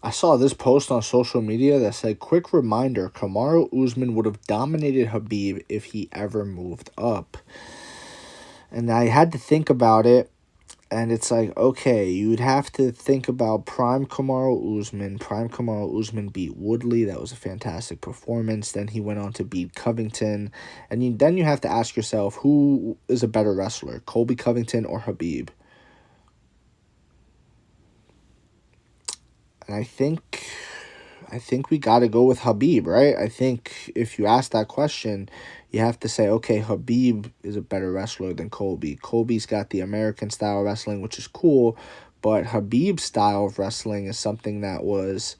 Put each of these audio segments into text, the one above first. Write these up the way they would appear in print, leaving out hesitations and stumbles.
I saw this post on social media that said, quick reminder, Kamaru Usman would have dominated Khabib if he ever moved up. And I had to think about it, and it's like, okay, you would have to think about prime Kamaru Usman. Prime Kamaru Usman beat Woodley. That was a fantastic performance. Then he went on to beat Covington. And then you have to ask yourself, who is a better wrestler, Colby Covington or Khabib? And I think we got to go with Khabib, right? I think if you ask that question, you have to say, okay, Khabib is a better wrestler than Colby. Colby's got the American style wrestling, which is cool, but Khabib's style of wrestling is something that was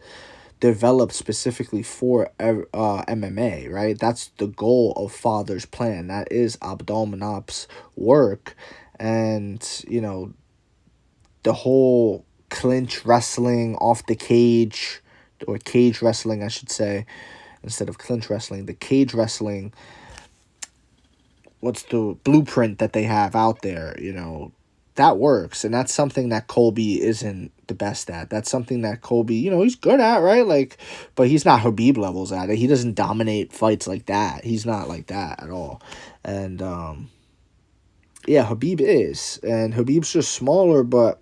developed specifically for MMA, right? That's the goal of Father's plan. That is Abdulmanap's work. And, the whole clinch wrestling off the cage, or cage wrestling, I should say, instead of clinch wrestling, the cage wrestling, what's the blueprint that they have out there, that works. And that's something that Colby isn't the best at. That's something that Colby, he's good at, right? Like, but he's not Khabib levels at it. He doesn't dominate fights like that. He's not like that at all. And, yeah, Khabib is. And Khabib's just smaller, but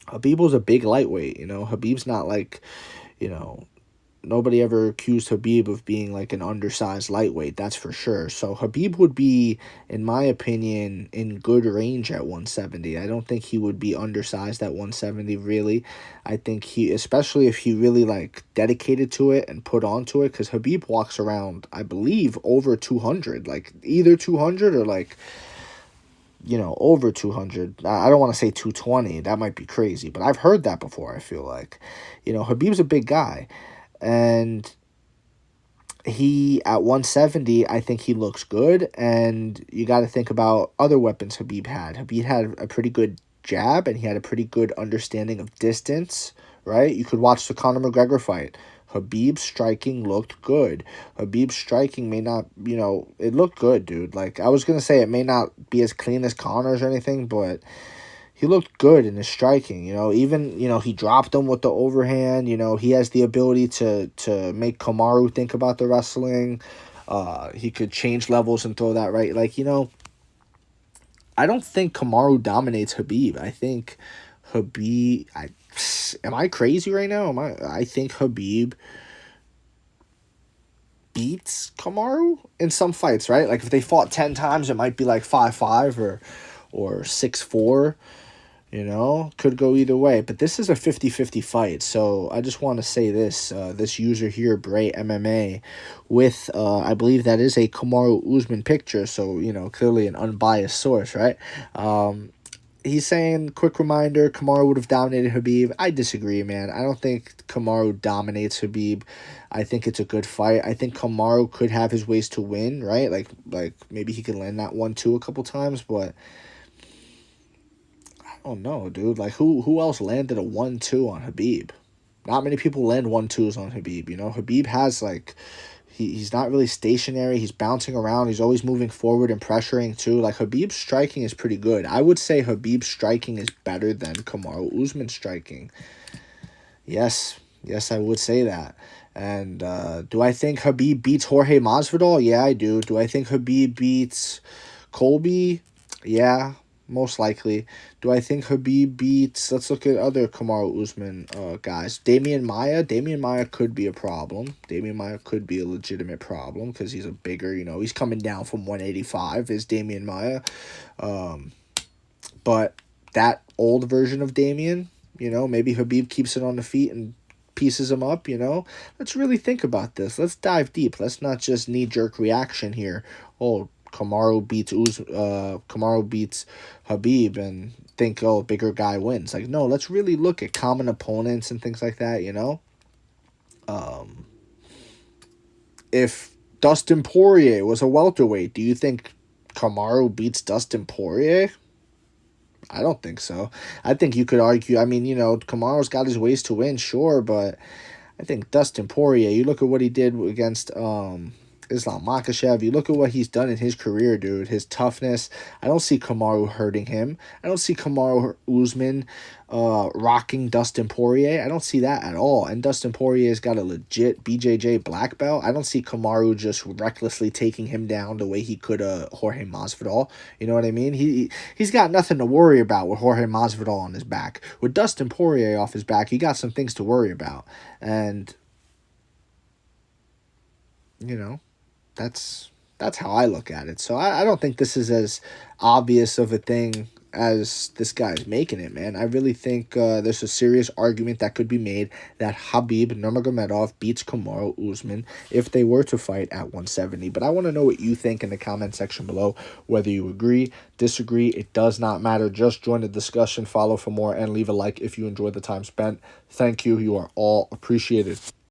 Khabib was a big lightweight, Khabib's not like, nobody ever accused Khabib of being like an undersized lightweight, that's for sure. So Khabib would be, in my opinion, in good range at 170. I don't think he would be undersized at 170, really. I think especially if he really like dedicated to it and put onto it, because Khabib walks around, I believe, over 200, like either 200 or like, over 200. I don't want to say 220. That might be crazy, but I've heard that before, I feel like. Khabib's a big guy. And he, at 170, I think he looks good. And you got to think about other weapons Khabib had. Khabib had a pretty good jab, and he had a pretty good understanding of distance, right? You could watch the Conor McGregor fight. Khabib's striking looked good. Khabib's striking may not, it looked good, dude. Like, I was going to say it may not be as clean as Conor's or anything, but he looked good in his striking, even, he dropped him with the overhand, he has the ability to make Kamaru think about the wrestling. He could change levels and throw that right. Like, I don't think Kamaru dominates Khabib. I think Khabib, am I crazy right now? I think Khabib beats Kamaru in some fights, right? Like if they fought 10 times, it might be like 5-5 or 6-4. Could go either way. But this is a 50-50 fight. So I just want to say this. This user here, Bray MMA, with, I believe that is a Kamaru Usman picture. So, clearly an unbiased source, right? He's saying, quick reminder, Kamaru would have dominated Khabib. I disagree, man. I don't think Kamaru dominates Khabib. I think it's a good fight. I think Kamaru could have his ways to win, right? Like maybe he could land that 1-2 a couple times, but oh no, dude. Like who else landed a 1-2 on Khabib? Not many people land 1-2s on Khabib. Khabib has like he's not really stationary. He's bouncing around. He's always moving forward and pressuring too. Like Khabib's striking is pretty good. I would say Khabib's striking is better than Kamaru Usman's striking. Yes, I would say that. And do I think Khabib beats Jorge Masvidal? Yeah, I do. Do I think Khabib beats Colby? Yeah, most likely. Do I think Khabib beats... Let's look at other Kamaru Usman guys. Damian Maia. Damian Maia could be a problem. Damian Maia could be a legitimate problem because he's a bigger, he's coming down from 185 is Damian Maia. But that old version of Damian, maybe Khabib keeps it on the feet and pieces him up, Let's really think about this. Let's dive deep. Let's not just knee-jerk reaction here. Oh, Kamaru beats Khabib and think, oh, bigger guy wins. Like, no, let's really look at common opponents and things like that, If Dustin Poirier was a welterweight, do you think Kamaru beats Dustin Poirier? I don't think so. I think you could argue, Kamaru's got his ways to win, sure, but I think Dustin Poirier, you look at what he did against Islam Makhachev. You look at what he's done in his career, dude. His toughness. I don't see Kamaru hurting him. I don't see Kamaru Usman rocking Dustin Poirier. I don't see that at all. And Dustin Poirier's got a legit BJJ black belt. I don't see Kamaru just recklessly taking him down the way he could Jorge Masvidal. You know what I mean? He's got nothing to worry about with Jorge Masvidal on his back. With Dustin Poirier off his back, he got some things to worry about. And you know, that's how I look at it. So I don't think this is as obvious of a thing as this guy's making it, man. I really think there's a serious argument that could be made that Khabib Nurmagomedov beats Kamaru Usman if they were to fight at 170. But I want to know what you think in the comment section below, whether you agree, disagree. It does not matter. Just join the discussion, follow for more, and leave a like if you enjoyed the time spent. Thank you. You are all appreciated.